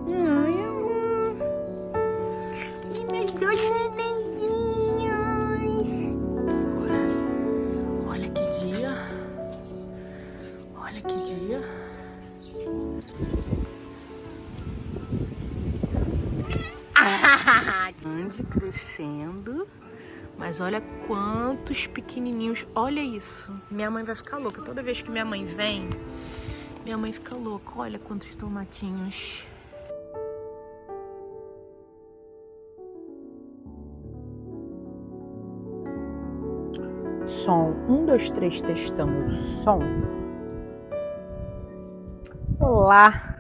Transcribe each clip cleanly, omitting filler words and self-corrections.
Ai, amor. E meus dois nenenzinhos. Olha que dia. Olha que dia. Grande, crescendo. Mas olha quantos pequenininhos. Olha isso. Minha mãe vai ficar louca. Toda vez que minha mãe vem, minha mãe fica louca. Olha quantos tomatinhos. Som. 1, 2, 3, testando som. Olá.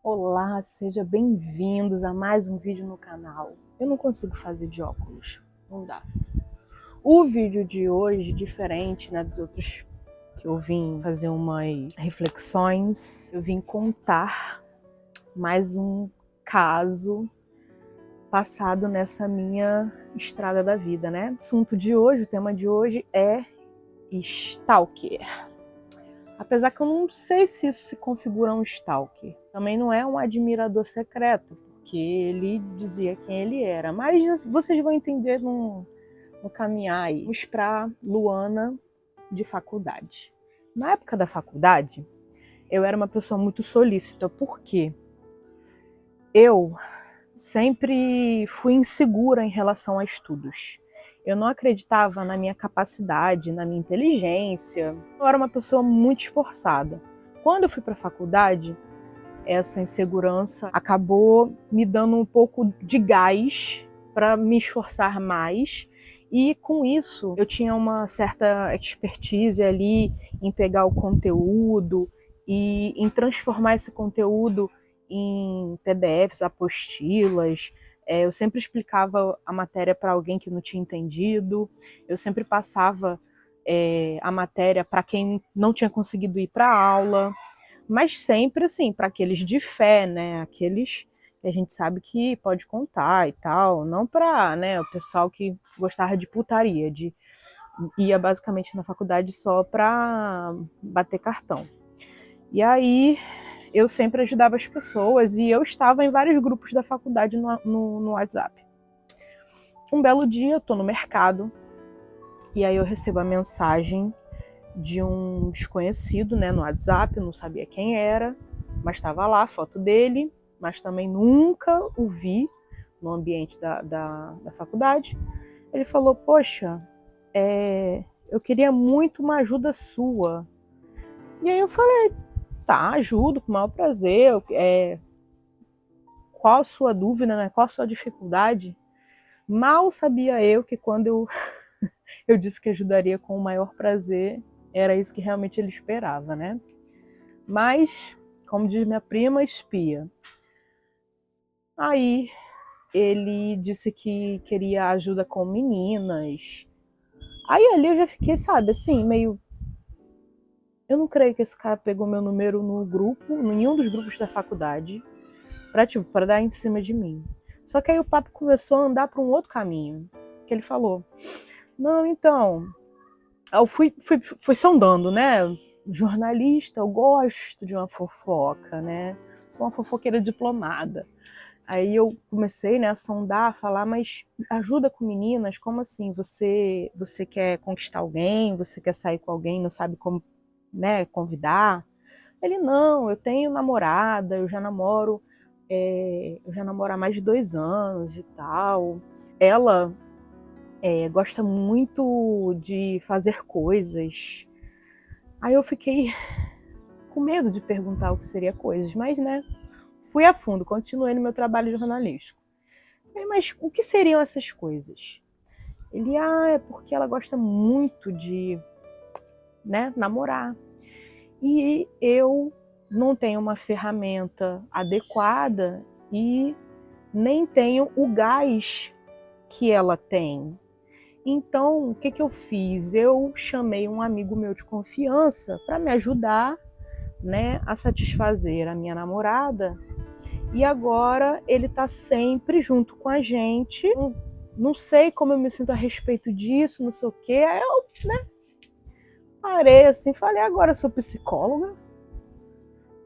Olá, sejam bem-vindos a mais um vídeo no canal. Eu não consigo fazer de óculos, não dá. O vídeo de hoje, diferente, né, dos outros que eu vim fazer umas reflexões, eu vim contar mais um caso passado nessa minha estrada da vida, né? O assunto de hoje, o tema de hoje é stalker. Apesar que eu não sei se isso se configura um stalker. Também não é um admirador secreto, porque ele dizia quem ele era. Mas vocês vão entender no caminhar aí. Vamos para Luana de faculdade. Na época da faculdade, eu era uma pessoa muito solícita, porque eu sempre fui insegura em relação a estudos. Eu não acreditava na minha capacidade, na minha inteligência. Eu era uma pessoa muito esforçada. Quando eu fui para a faculdade, essa insegurança acabou me dando um pouco de gás para me esforçar mais. E com isso, eu tinha uma certa expertise ali em pegar o conteúdo e em transformar esse conteúdo em PDFs, apostilas. Eu sempre explicava a matéria para alguém que não tinha entendido, eu sempre passava a matéria para quem não tinha conseguido ir para a aula, mas sempre assim, para aqueles de fé, né? Aqueles que a gente sabe que pode contar e tal, não para, né, o pessoal que gostava de putaria, ia basicamente na faculdade só para bater cartão. E aí eu sempre ajudava as pessoas e eu estava em vários grupos da faculdade no WhatsApp. Um belo dia eu estou no mercado e aí eu recebo a mensagem de um desconhecido, né, no WhatsApp, eu não sabia quem era, mas estava lá a foto dele, mas também nunca o vi no ambiente da faculdade. Ele falou, poxa, eu queria muito uma ajuda sua. E aí eu falei, tá, ajudo, com o maior prazer. Qual a sua dúvida, né? Qual a sua dificuldade? Mal sabia eu que quando eu disse que ajudaria com o maior prazer, era isso que realmente ele esperava, né? Mas, como diz minha prima, espia. Aí ele disse que queria ajuda com meninas. Aí ali eu já fiquei, sabe, assim, meio... Eu não creio que esse cara pegou meu número no grupo, em nenhum dos grupos da faculdade, para dar em cima de mim. Só que aí o papo começou a andar para um outro caminho, que ele falou, não, então, eu fui sondando, né, jornalista, eu gosto de uma fofoca, né, sou uma fofoqueira diplomada. Aí eu comecei, né, a sondar, a falar, mas ajuda com meninas, como assim? Você quer conquistar alguém, você quer sair com alguém, não sabe como, né, convidar? Ele, não, eu tenho namorada, eu já namoro há mais de 2 anos e tal. Ela gosta muito de fazer coisas. Aí eu fiquei com medo de perguntar o que seria coisas, mas, né, fui a fundo, continuei no meu trabalho jornalístico. Mas o que seriam essas coisas? Ele, é porque ela gosta muito de, né, namorar. E eu não tenho uma ferramenta adequada e nem tenho o gás que ela tem. Então, o que eu fiz? Eu chamei um amigo meu de confiança para me ajudar, né, a satisfazer a minha namorada. E agora ele está sempre junto com a gente. Não sei como eu me sinto a respeito disso, não sei o quê. Aí eu, né, Parei assim, falei, agora eu sou psicóloga.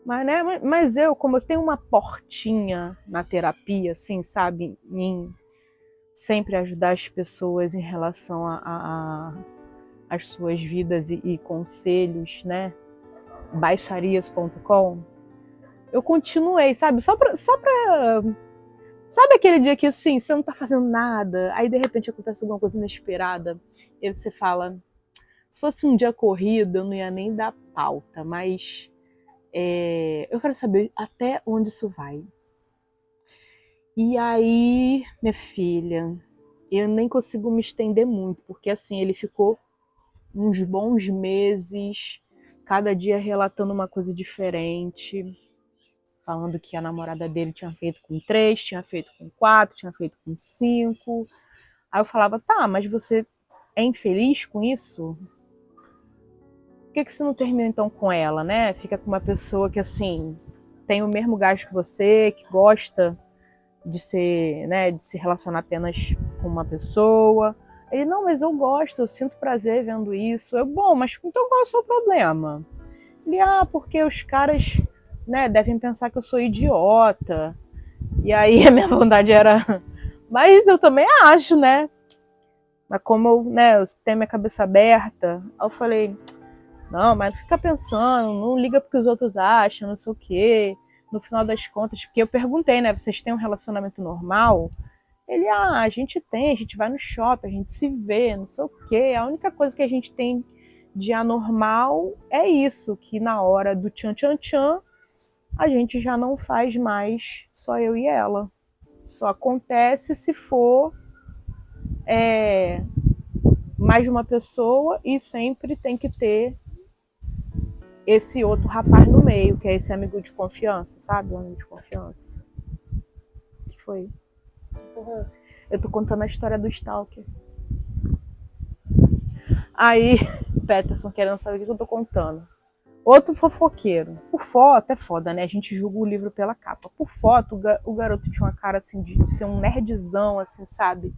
Mas, né, mas como eu tenho uma portinha na terapia, assim, sabe, em sempre ajudar as pessoas em relação às suas vidas e conselhos, né, baixarias.com, eu continuei, sabe, só pra... Sabe aquele dia que, assim, você não tá fazendo nada, aí de repente acontece alguma coisa inesperada, e você fala, se fosse um dia corrido, eu não ia nem dar pauta, mas eu quero saber até onde isso vai. E aí, minha filha, eu nem consigo me estender muito, porque assim, ele ficou uns bons meses, cada dia relatando uma coisa diferente, falando que a namorada dele tinha feito com 3, tinha feito com 4, tinha feito com 5. Aí eu falava, tá, mas você é infeliz com isso? Por que você não termina então com ela, né? Fica com uma pessoa que, assim, tem o mesmo gasto que você, que gosta de ser, né, de se relacionar apenas com uma pessoa. Ele, não, mas eu gosto, eu sinto prazer vendo isso. Eu, bom, mas então qual é o seu problema? Ele, porque os caras, né, devem pensar que eu sou idiota. E aí a minha vontade era, mas eu também acho, né? Mas como eu tenho minha cabeça aberta, aí eu falei, não, mas não fica pensando, não liga porque os outros acham, não sei o quê. No final das contas, porque eu perguntei, né, vocês têm um relacionamento normal? Ele, a gente tem, a gente vai no shopping, a gente se vê, não sei o quê. A única coisa que a gente tem de anormal é isso, que na hora do tchan-tchan-tchan, a gente já não faz mais só eu e ela. Só acontece se for mais de uma pessoa e sempre tem que ter esse outro rapaz no meio, que é esse amigo de confiança, sabe? O amigo de confiança. O que foi? Eu tô contando a história do Stalker. Aí, Peterson querendo saber o que eu tô contando. Outro fofoqueiro. Por foto, é foda, né? A gente julga o livro pela capa. Por foto, o garoto tinha uma cara assim de ser um nerdzão, assim, sabe?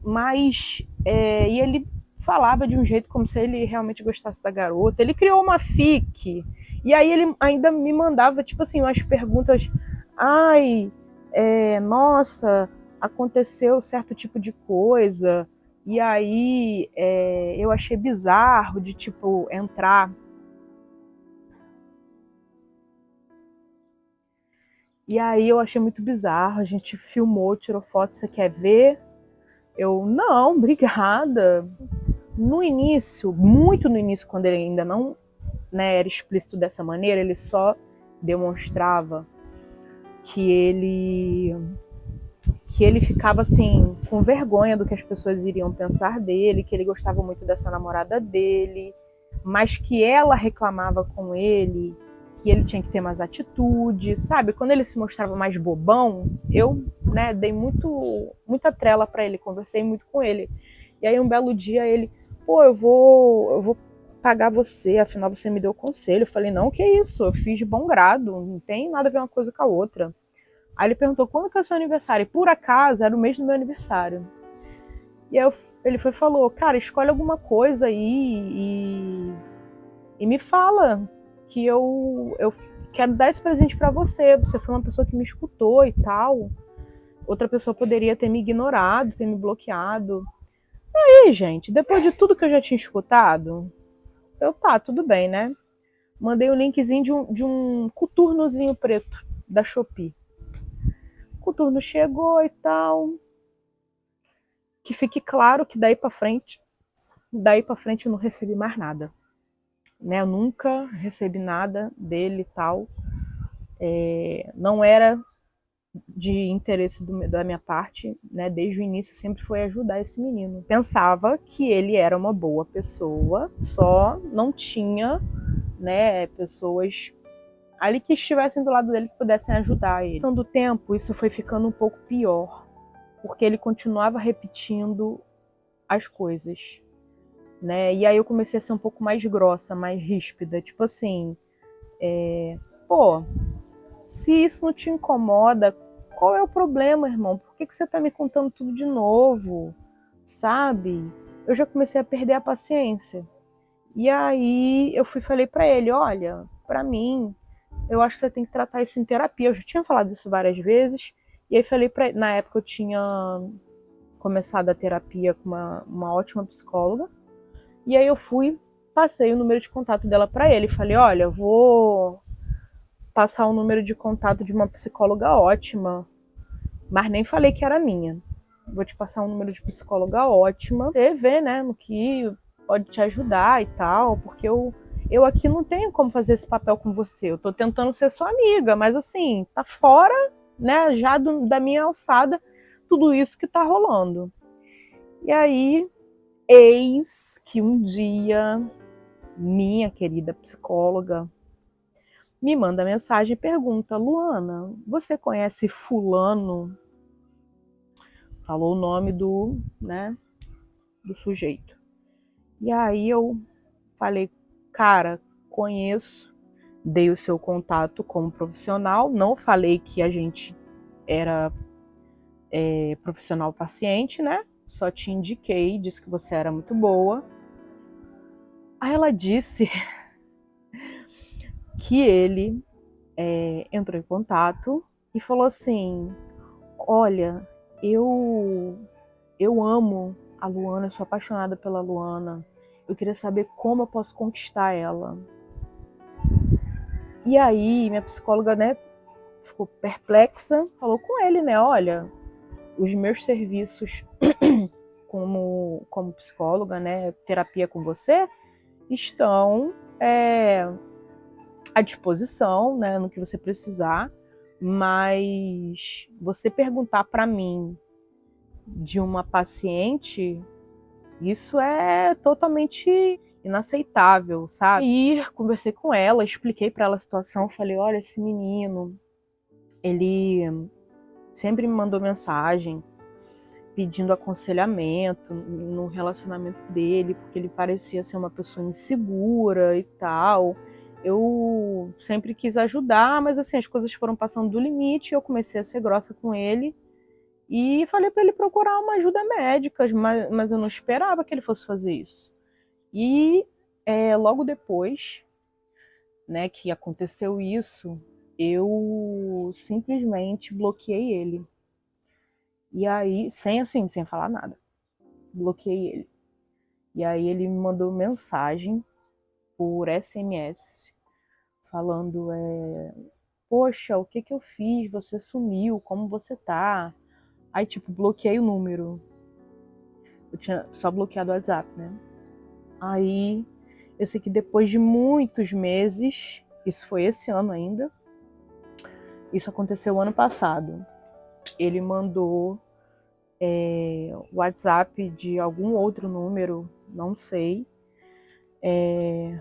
Mas, e ele falava de um jeito como se ele realmente gostasse da garota. Ele criou uma fic. E aí ele ainda me mandava, tipo assim, umas perguntas. Ai, nossa, aconteceu certo tipo de coisa. E aí eu achei bizarro de, tipo, entrar. E aí eu achei muito bizarro. A gente filmou, tirou foto. Você quer ver? Eu, não, obrigada. No início, muito no início, quando ele ainda não, né, era explícito dessa maneira, ele só demonstrava que ele ficava assim com vergonha do que as pessoas iriam pensar dele, que ele gostava muito dessa namorada dele, mas que ela reclamava com ele, que ele tinha que ter mais atitude, sabe? Quando ele se mostrava mais bobão, eu, né, dei muita trela para ele, conversei muito com ele. E aí um belo dia ele, pô, eu vou pagar você, afinal você me deu conselho. Eu falei, não, que isso, eu fiz de bom grado, não tem nada a ver uma coisa com a outra. Aí ele perguntou, quando que é o seu aniversário? E por acaso, era o mês do meu aniversário. E aí ele falou, cara, escolhe alguma coisa aí e me fala que eu quero dar esse presente pra você. Você foi uma pessoa que me escutou e tal. Outra pessoa poderia ter me ignorado, ter me bloqueado. E aí, gente, depois de tudo que eu já tinha escutado, tá, tudo bem, né? Mandei um linkzinho de um coturnozinho preto da Shopee. O coturno chegou e tal. Que fique claro que daí pra frente eu não recebi mais nada. Né? Eu nunca recebi nada dele e tal. Não era de interesse da minha parte, né? Desde o início sempre foi ajudar esse menino. Pensava que ele era uma boa pessoa, só não tinha, né, pessoas ali que estivessem do lado dele que pudessem ajudar ele. Com o tempo, isso foi ficando um pouco pior, porque ele continuava repetindo as coisas, né? E aí eu comecei a ser um pouco mais grossa, mais ríspida, tipo assim, pô, se isso não te incomoda, qual é o problema, irmão? Por que você tá me contando tudo de novo? Sabe? Eu já comecei a perder a paciência. E aí eu falei para ele, olha, para mim, eu acho que você tem que tratar isso em terapia. Eu já tinha falado isso várias vezes. E aí falei para, na época eu tinha começado a terapia com uma ótima psicóloga. E aí eu passei o número de contato dela para ele. Falei, olha, eu vou passar o número de contato de uma psicóloga ótima, mas nem falei que era minha. Vou te passar um número de psicóloga ótima. Você vê, né, no que pode te ajudar e tal, porque eu aqui não tenho como fazer esse papel com você. Eu tô tentando ser sua amiga, mas assim, tá fora, né, já da minha alçada, tudo isso que tá rolando. E aí, eis que um dia, minha querida psicóloga me manda mensagem e pergunta, Luana, você conhece fulano? Falou o nome né, do sujeito. E aí eu falei, cara, conheço, dei o seu contato como profissional, não falei que a gente era profissional paciente, né? Só te indiquei, disse que você era muito boa. Aí ela disse que ele entrou em contato e falou assim, olha, eu amo a Luana, eu sou apaixonada pela Luana, eu queria saber como eu posso conquistar ela. E aí minha psicóloga, né, ficou perplexa, falou com ele, né, olha, os meus serviços como psicóloga, né, terapia com você, estão à disposição, né, no que você precisar, mas você perguntar para mim de uma paciente, isso é totalmente inaceitável, sabe? E conversei com ela, expliquei para ela a situação, falei, olha, esse menino, ele sempre me mandou mensagem pedindo aconselhamento no relacionamento dele, porque ele parecia ser uma pessoa insegura e tal. Eu sempre quis ajudar, mas assim, as coisas foram passando do limite, eu comecei a ser grossa com ele e falei para ele procurar uma ajuda médica, mas eu não esperava que ele fosse fazer isso. E logo depois, né, que aconteceu isso, eu simplesmente bloqueei ele. E aí, sem falar nada, bloqueei ele. E aí ele me mandou mensagem por SMS, falando, poxa, o que que eu fiz? Você sumiu, como você tá? Aí, tipo, bloqueei o número. Eu tinha só bloqueado o WhatsApp, né? Aí, eu sei que depois de muitos meses, isso foi esse ano ainda, isso aconteceu ano passado, ele mandou o WhatsApp de algum outro número, não sei,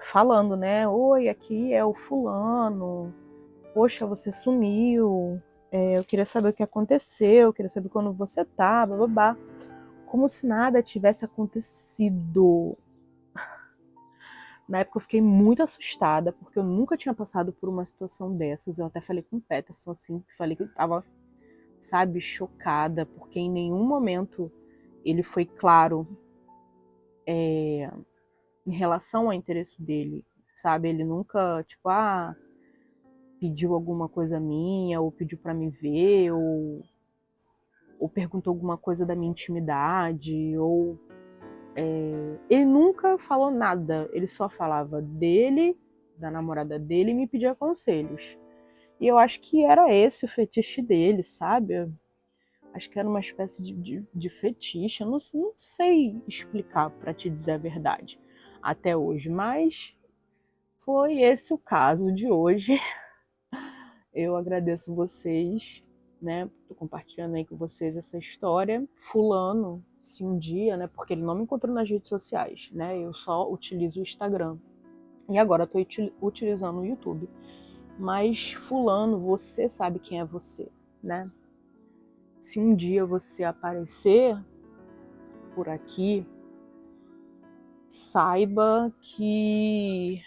falando, né? Oi, aqui é o fulano, poxa, você sumiu, eu queria saber o que aconteceu, eu queria saber quando você tá, bababá. Como se nada tivesse acontecido. Na época eu fiquei muito assustada, porque eu nunca tinha passado por uma situação dessas. Eu até falei com o Peterson, assim, falei que eu tava, sabe, chocada, porque em nenhum momento ele foi claro em relação ao interesse dele, sabe? Ele nunca, tipo, pediu alguma coisa minha, ou pediu pra me ver, ou perguntou alguma coisa da minha intimidade, ou ele nunca falou nada, ele só falava dele, da namorada dele, e me pedia conselhos. E eu acho que era esse o fetiche dele, sabe? Acho que era uma espécie de fetiche, eu não sei explicar, para te dizer a verdade, até hoje, mas foi esse o caso de hoje. Eu agradeço vocês, né? Tô compartilhando aí com vocês essa história. Fulano, se um dia, né? Porque ele não me encontrou nas redes sociais, né? Eu só utilizo o Instagram. E agora tô utilizando o YouTube. Mas fulano, você sabe quem é você, né? Se um dia você aparecer por aqui, saiba que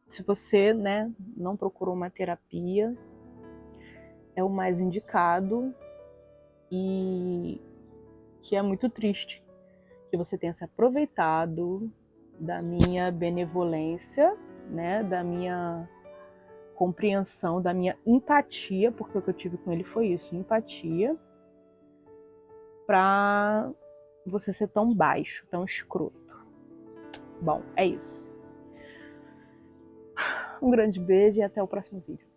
se você, né, não procurou uma terapia, é o mais indicado e que é muito triste que você tenha se aproveitado da minha benevolência, né, da minha compreensão, da minha empatia, porque o que eu tive com ele foi isso, empatia, pra você ser tão baixo, tão escroto. Bom, é isso. Um grande beijo e até o próximo vídeo.